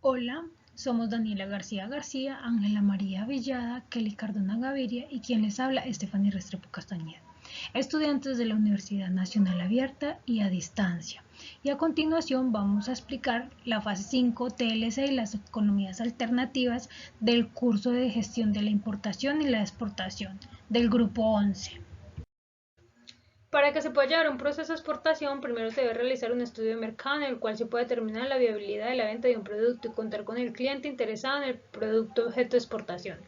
Hola, somos Daniela García García, Ángela María Villada, Kelly Cardona Gaviria y quien les habla, Estefanía Restrepo Castañeda, estudiantes de la Universidad Nacional Abierta y a Distancia. Y a continuación vamos a explicar la fase 5 TLC y las economías alternativas del curso de gestión de la importación y la exportación del grupo 11. Para que se pueda llevar a un proceso de exportación, primero se debe realizar un estudio de mercado en el cual se puede determinar la viabilidad de la venta de un producto y contar con el cliente interesado en el producto objeto de exportación.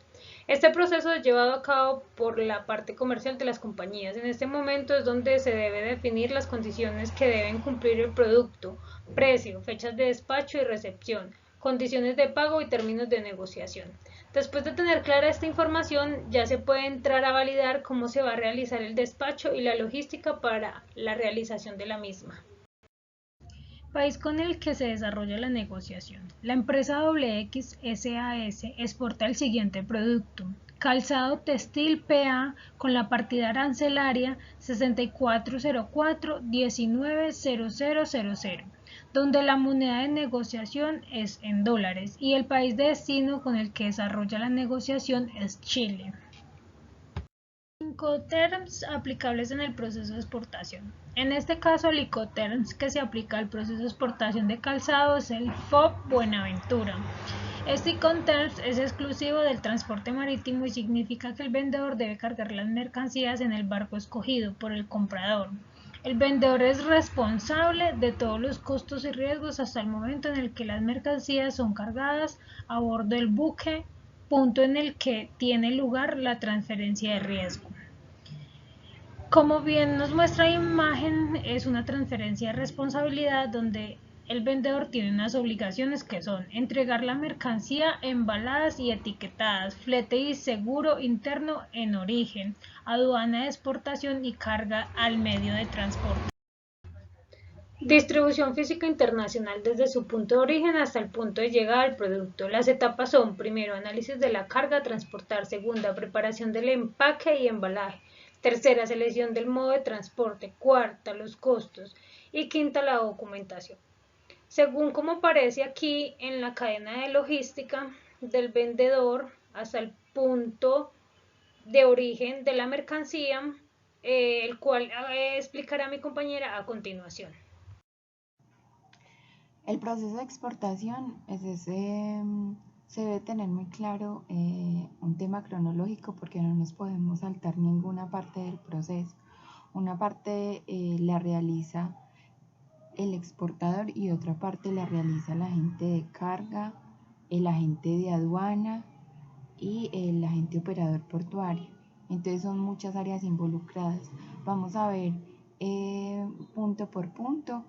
Este proceso es llevado a cabo por la parte comercial de las compañías. En este momento es donde se debe definir las condiciones que deben cumplir el producto, precio, fechas de despacho y recepción, condiciones de pago y términos de negociación. Después de tener clara esta información, ya se puede entrar a validar cómo se va a realizar el despacho y la logística para la realización de la misma. País con el que se desarrolla la negociación. La empresa XX SAS exporta el siguiente producto: calzado textil PA con la partida arancelaria 6404-190000, donde la moneda de negociación es en dólares y el país de destino con el que desarrolla la negociación es Chile. Incoterms aplicables en el proceso de exportación. En este caso, el Incoterms que se aplica al proceso de exportación de calzado es el FOB Buenaventura. Este Incoterms es exclusivo del transporte marítimo y significa que el vendedor debe cargar las mercancías en el barco escogido por el comprador. El vendedor es responsable de todos los costos y riesgos hasta el momento en el que las mercancías son cargadas a bordo del buque, punto en el que tiene lugar la transferencia de riesgo. Como bien nos muestra la imagen, es una transferencia de responsabilidad donde el vendedor tiene unas obligaciones que son entregar la mercancía embaladas y etiquetadas, flete y seguro interno en origen, aduana de exportación y carga al medio de transporte. Distribución física internacional desde su punto de origen hasta el punto de llegada del producto. Las etapas son: primero, análisis de la carga a transportar; segunda, preparación del empaque y embalaje; tercera, selección del modo de transporte; cuarta, los costos; y quinta, la documentación. Según como aparece aquí en la cadena de logística del vendedor hasta el punto de origen de la mercancía, el cual explicará mi compañera a continuación. El proceso de exportación se debe tener muy claro un tema cronológico, porque no nos podemos saltar ninguna parte del proceso. Una parte la realiza el exportador y otra parte la realiza el agente de carga, el agente de aduana y el agente operador portuario. Entonces son muchas áreas involucradas. Vamos a ver punto por punto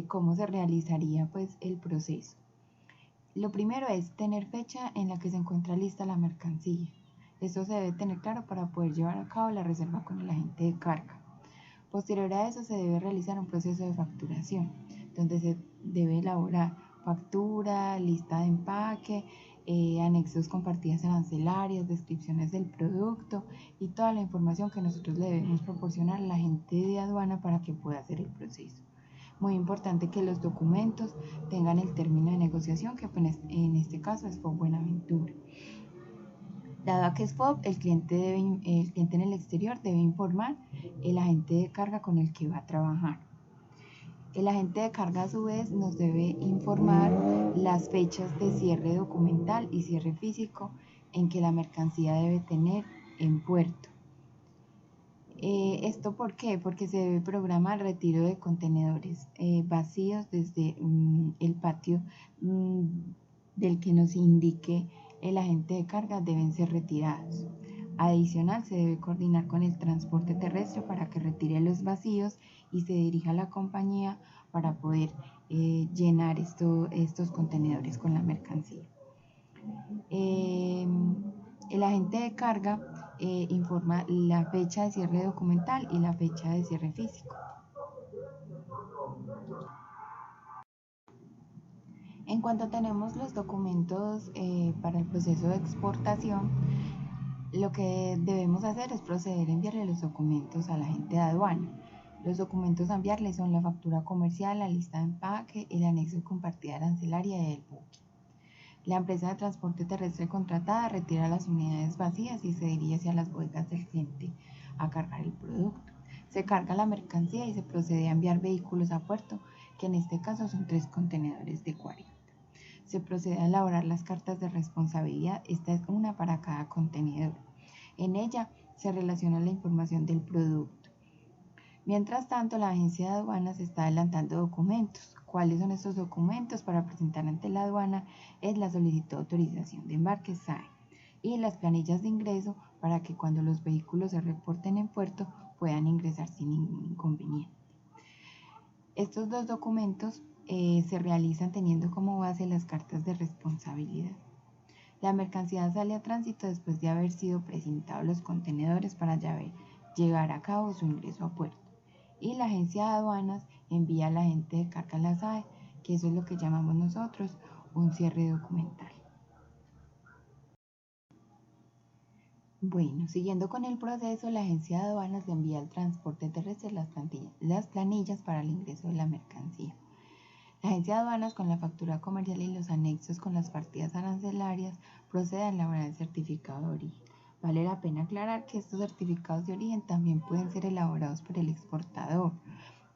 cómo se realizaría pues el proceso. Lo primero es tener fecha en la que se encuentra lista la mercancía. Esto se debe tener claro para poder llevar a cabo la reserva con el agente de carga. Posterior a eso se debe realizar un proceso de facturación, donde se debe elaborar factura, lista de empaque, anexos con partidas arancelarias, descripciones del producto y toda la información que nosotros le debemos proporcionar a la gente de aduana para que pueda hacer el proceso. Muy importante que los documentos tengan el término de negociación, que en este caso es FOB Buenaventura. Dado que es FOB, el cliente en el exterior debe informar el agente de carga con el que va a trabajar. El agente de carga a su vez nos debe informar las fechas de cierre documental y cierre físico en que la mercancía debe tener en puerto. ¿Esto por qué? Porque se debe programar el retiro de contenedores vacíos desde el patio del que nos indique el agente de carga, deben ser retirados. Adicional, se debe coordinar con el transporte terrestre para que retire los vacíos y se dirija a la compañía para poder llenar estos contenedores con la mercancía. El agente de carga informa la fecha de cierre documental y la fecha de cierre físico. En cuanto tenemos los documentos para el proceso de exportación, lo que debemos hacer es proceder a enviarle los documentos al agente de aduana. Los documentos a enviarle son la factura comercial, la lista de empaque, el anexo con partida arancelaria y el buque. La empresa de transporte terrestre contratada retira las unidades vacías y se dirige hacia las bodegas del cliente a cargar el producto. Se carga la mercancía y se procede a enviar vehículos a puerto, que en este caso son 3 contenedores de 40. Se procede a elaborar las cartas de responsabilidad, esta es una para cada contenedor. En ella se relaciona la información del producto. Mientras tanto, la agencia de aduanas está adelantando documentos. ¿Cuáles son estos documentos para presentar ante la aduana? Es la solicitud de autorización de embarque SAE y las planillas de ingreso para que cuando los vehículos se reporten en puerto puedan ingresar sin ningún inconveniente. Estos 2 documentos se realizan teniendo como base las cartas de responsabilidad. La mercancía sale a tránsito después de haber sido presentados los contenedores para llevar a cabo su ingreso a puerto. Y la agencia de aduanas envía a la agente de carga a la SAE, que eso es lo que llamamos nosotros un cierre documental. Bueno, siguiendo con el proceso, la agencia de aduanas le envía al transporte terrestre las planillas para el ingreso de la mercancía. La agencia de aduanas, con la factura comercial y los anexos con las partidas arancelarias, procede a elaborar el certificado de origen. Vale la pena aclarar que estos certificados de origen también pueden ser elaborados por el exportador,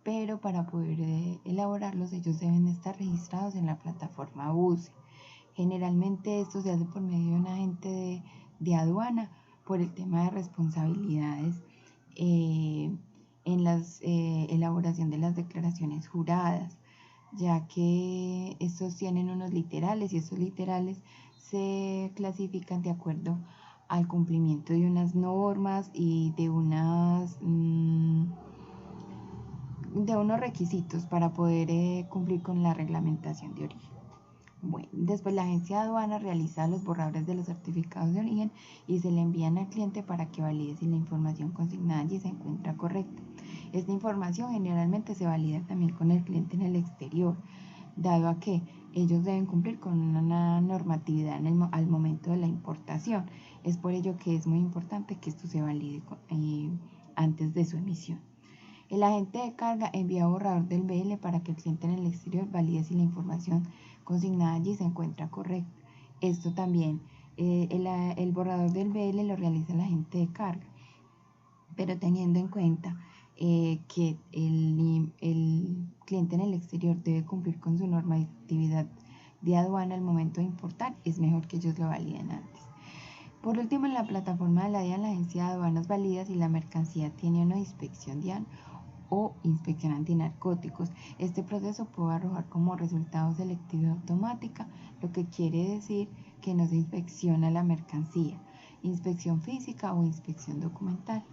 pero para poder elaborarlos ellos deben estar registrados en la plataforma UCE. Generalmente esto se hace por medio de un agente de aduana por el tema de responsabilidades en la elaboración de las declaraciones juradas, ya que estos tienen unos literales y estos literales se clasifican de acuerdo al cumplimiento de unas normas y de unos requisitos para poder cumplir con la reglamentación de origen. Bueno, después la agencia de aduana realiza los borradores de los certificados de origen y se le envían al cliente para que valide si la información consignada allí se encuentra correcta. Esta información generalmente se valida también con el cliente en el exterior, dado a que ellos deben cumplir con una normatividad al momento de la importación. Es por ello que es muy importante que esto se valide antes de su emisión. El agente de carga envía borrador del BL para que el cliente en el exterior valide si la información consignada allí se encuentra correcta. Esto también, el borrador del BL lo realiza el agente de carga, pero teniendo en cuenta que el cliente en el exterior debe cumplir con su normatividad de aduana al momento de importar, es mejor que ellos lo validen antes. Por último, en la plataforma de la DIAN, la agencia de aduanas valida si la mercancía tiene una inspección DIAN o inspección antinarcóticos. Este proceso puede arrojar como resultado selectividad automática, lo que quiere decir que no se inspecciona la mercancía, inspección física o inspección documental.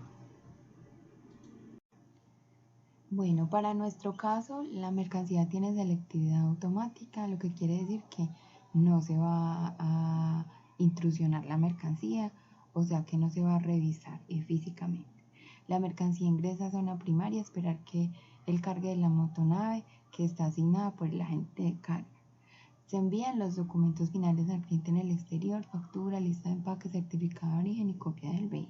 Bueno, para nuestro caso, la mercancía tiene selectividad automática, lo que quiere decir que no se va a intrusionar la mercancía, o sea que no se va a revisar físicamente. La mercancía ingresa a zona primaria a esperar que el cargue de la motonave que está asignada por el agente de carga. Se envían los documentos finales al cliente en el exterior, factura, lista de empaque, certificado de origen y copia del BL.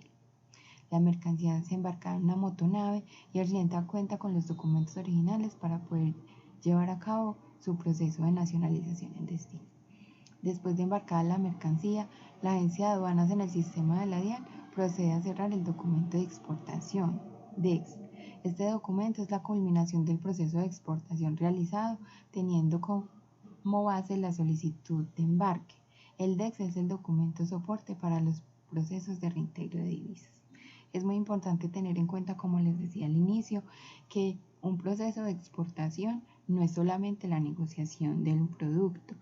La mercancía se embarca en una motonave y el cliente cuenta con los documentos originales para poder llevar a cabo su proceso de nacionalización en destino. Después de embarcada la mercancía, la agencia de aduanas en el sistema de la DIAN procede a cerrar el documento de exportación, DEX. Este documento es la culminación del proceso de exportación realizado, teniendo como base la solicitud de embarque. El DEX es el documento soporte para los procesos de reintegro de divisas. Es muy importante tener en cuenta, como les decía al inicio, que un proceso de exportación no es solamente la negociación de un producto,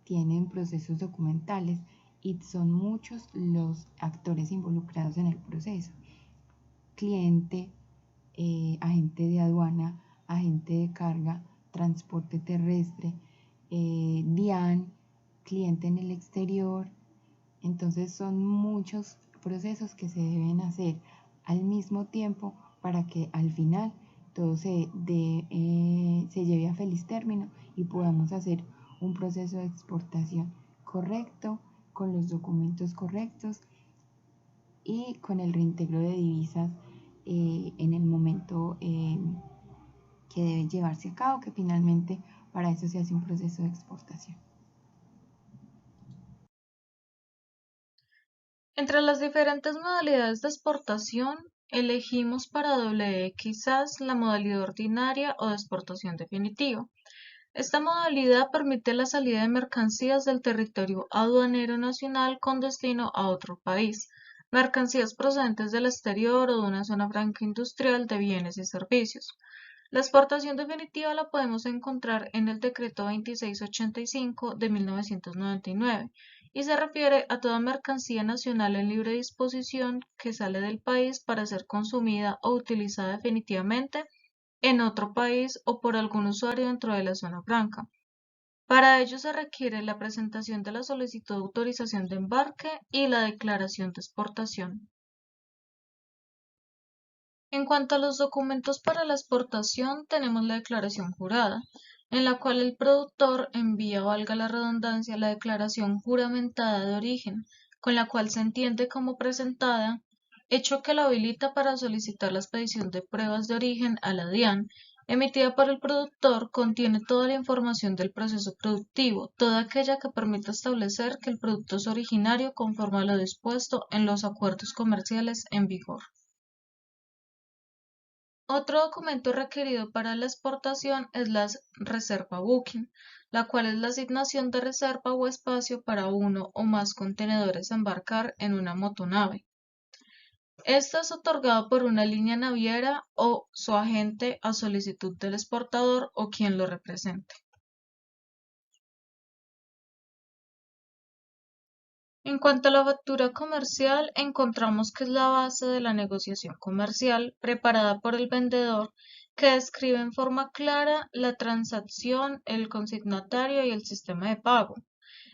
tienen procesos documentales y son muchos los actores involucrados en el proceso. Cliente, agente de aduana, agente de carga, transporte terrestre, DIAN, cliente en el exterior. Entonces son muchos procesos que se deben hacer al mismo tiempo para que al final todo se lleve a feliz término y podamos hacer un proceso de exportación correcto, con los documentos correctos y con el reintegro de divisas en el momento que debe llevarse a cabo, que finalmente para eso se hace un proceso de exportación. Entre las diferentes modalidades de exportación, elegimos para WXAS la modalidad ordinaria o de exportación definitiva. Esta modalidad permite la salida de mercancías del territorio aduanero nacional con destino a otro país, mercancías procedentes del exterior o de una zona franca industrial de bienes y servicios. La exportación definitiva la podemos encontrar en el Decreto 2685 de 1999 y se refiere a toda mercancía nacional en libre disposición que sale del país para ser consumida o utilizada definitivamente en otro país o por algún usuario dentro de la zona franca. Para ello se requiere la presentación de la solicitud de autorización de embarque y la declaración de exportación. En cuanto a los documentos para la exportación, tenemos la declaración jurada, en la cual el productor envía, valga la redundancia, la declaración juramentada de origen, con la cual se entiende como presentada, hecho que la habilita para solicitar la expedición de pruebas de origen a la DIAN, emitida por el productor, contiene toda la información del proceso productivo, toda aquella que permita establecer que el producto es originario conforme a lo dispuesto en los acuerdos comerciales en vigor. Otro documento requerido para la exportación es la reserva booking, la cual es la asignación de reserva o espacio para uno o más contenedores a embarcar en una motonave. Esto es otorgado por una línea naviera o su agente a solicitud del exportador o quien lo represente. En cuanto a la factura comercial, encontramos que es la base de la negociación comercial preparada por el vendedor que describe en forma clara la transacción, el consignatario y el sistema de pago.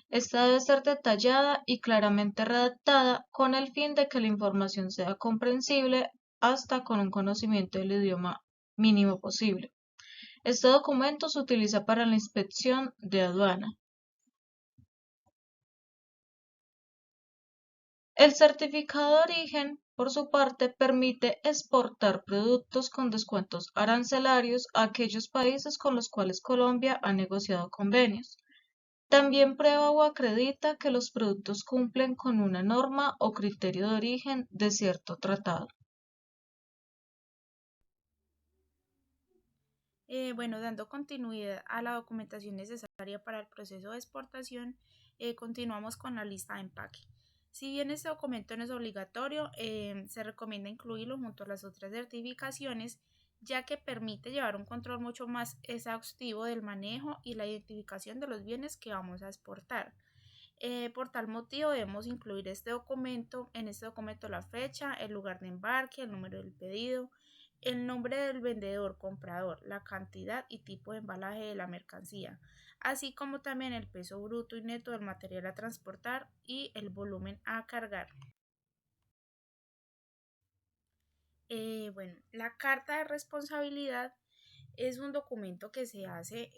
Esta debe ser detallada y claramente redactada con el fin de que la información sea comprensible hasta con un conocimiento del idioma mínimo posible. Este documento se utiliza para la inspección de aduana. El certificado de origen, por su parte, permite exportar productos con descuentos arancelarios a aquellos países con los cuales Colombia ha negociado convenios. También prueba o acredita que los productos cumplen con una norma o criterio de origen de cierto tratado. Bueno, dando continuidad a la documentación necesaria para el proceso de exportación, continuamos con la lista de empaque. Si bien este documento no es obligatorio, se recomienda incluirlo junto a las otras certificaciones, ya que permite llevar un control mucho más exhaustivo del manejo y la identificación de los bienes que vamos a exportar. Por tal motivo debemos incluir en este documento la fecha, el lugar de embarque, el número del pedido, el nombre del vendedor, comprador, la cantidad y tipo de embalaje de la mercancía, así como también el peso bruto y neto del material a transportar y el volumen a cargar. Bueno, la carta de responsabilidad es un documento que se hace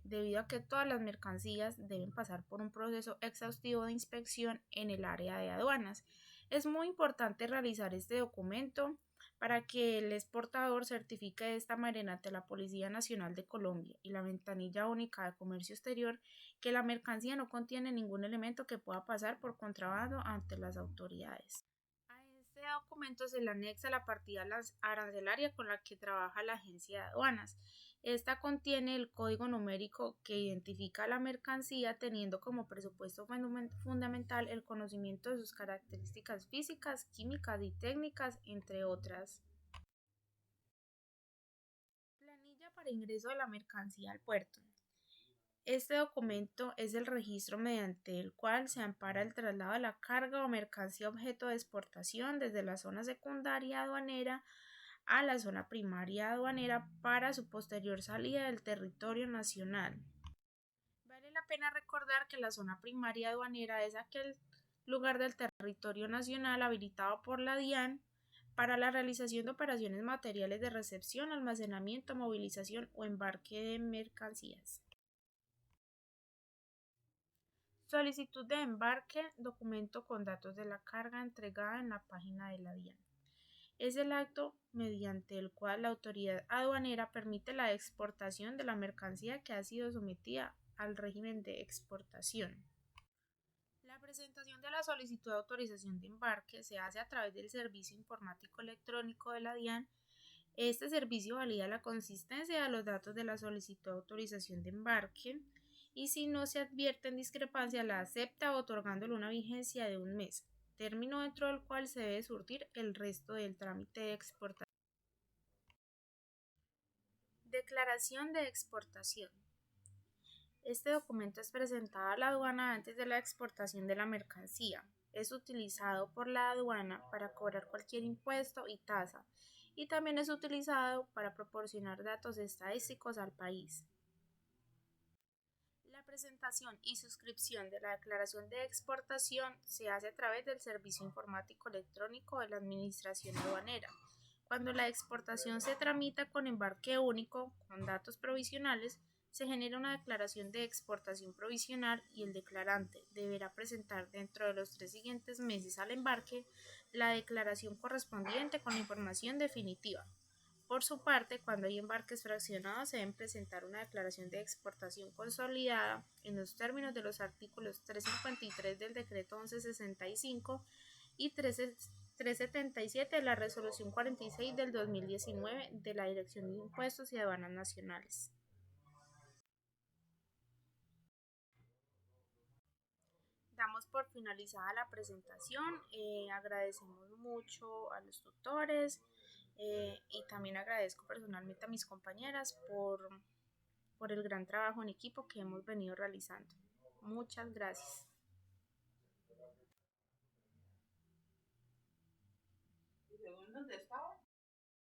debido a que todas las mercancías deben pasar por un proceso exhaustivo de inspección en el área de aduanas. Es muy importante realizar este documento para que el exportador certifique de esta manera ante la Policía Nacional de Colombia y la Ventanilla Única de Comercio Exterior que la mercancía no contiene ningún elemento que pueda pasar por contrabando ante las autoridades. A este documento se le anexa la partida arancelaria con la que trabaja la Agencia de Aduanas. Esta contiene el código numérico que identifica la mercancía, teniendo como presupuesto fundamental el conocimiento de sus características físicas, químicas y técnicas, entre otras. Planilla para ingreso de la mercancía al puerto. Este documento es el registro mediante el cual se ampara el traslado de la carga o mercancía objeto de exportación desde la zona secundaria aduanera a la zona primaria aduanera para su posterior salida del territorio nacional. Vale la pena recordar que la zona primaria aduanera es aquel lugar del territorio nacional habilitado por la DIAN para la realización de operaciones materiales de recepción, almacenamiento, movilización o embarque de mercancías. Solicitud de embarque, documento con datos de la carga entregada en la página de la DIAN. Es el acto mediante el cual la autoridad aduanera permite la exportación de la mercancía que ha sido sometida al régimen de exportación. La La presentación de la solicitud de autorización de embarque se hace a través del servicio informático electrónico de la DIAN. Este servicio valida la consistencia de los datos de la solicitud de autorización de embarque y si no se advierten discrepancias la acepta otorgándole una vigencia de 1 mes, término dentro del cual se debe surtir el resto del trámite de exportación. Declaración de exportación. Este documento es presentado a la aduana antes de la exportación de la mercancía. Es utilizado por la aduana para cobrar cualquier impuesto y tasa y también es utilizado para proporcionar datos estadísticos al país. La presentación y suscripción de la declaración de exportación se hace a través del servicio informático electrónico de la Administración Aduanera. Cuando la exportación se tramita con embarque único, con datos provisionales, se genera una declaración de exportación provisional y el declarante deberá presentar dentro de los 3 siguientes meses al embarque la declaración correspondiente con la información definitiva. Por su parte, cuando hay embarques fraccionados, se deben presentar una declaración de exportación consolidada en los términos de los artículos 353 del Decreto 1165 y 377 de la Resolución 46 del 2019 de la Dirección de Impuestos y Aduanas Nacionales. Damos por finalizada la presentación. Agradecemos mucho a los tutores y también agradezco personalmente a mis compañeras por el gran trabajo en equipo que hemos venido realizando. Muchas gracias. ¿Dónde estaba?